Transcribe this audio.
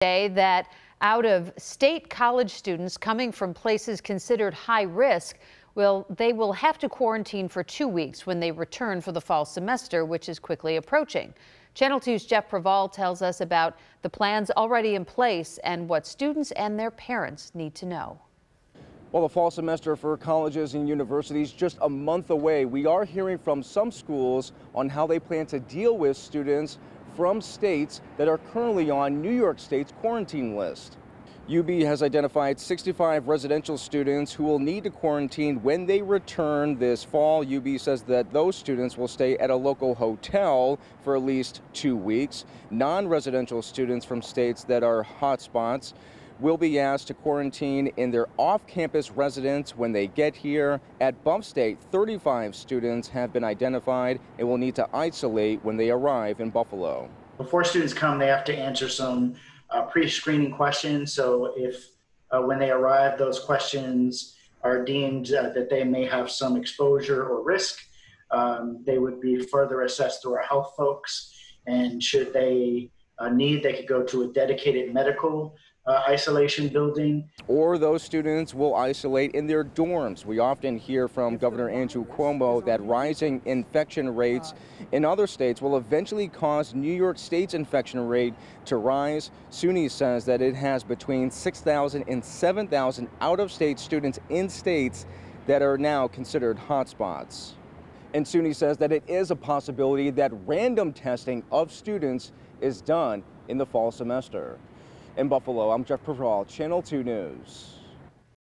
That out-of-state college students coming from places considered high risk they will have to quarantine for 2 weeks when they return for the fall semester, which is quickly approaching. Channel 2's Jeff Preval tells us about the plans already in place and what students and their parents need to know. Well, the fall semester for colleges and universities just a month away. We are hearing from some schools on how they plan to deal with students from states that are currently on New York State's quarantine list. UB has identified 65 residential students who will need to quarantine when they return this fall. UB says that those students will stay at a local hotel for at least 2 weeks. Non-residential students from states that are hotspots will be asked to quarantine in their off-campus residence when they get here. At Buff State, 35 students have been identified and will need to isolate when they arrive in Buffalo. Before students come, they have to answer some pre-screening questions. So if when they arrive, those questions are deemed that they may have some exposure or risk, they would be further assessed through our health folks. And should they they could go to a dedicated medical isolation building. Or those students will isolate in their dorms. We often hear from Governor Andrew Cuomo that rising infection rates in other states will eventually cause New York State's infection rate to rise. SUNY says that it has between 6,000 and 7,000 out-of-state students in states that are now considered hotspots. And SUNY says that it is a possibility that random testing of students is done in the fall semester. In Buffalo, I'm Jeff Preval, Channel 2 News.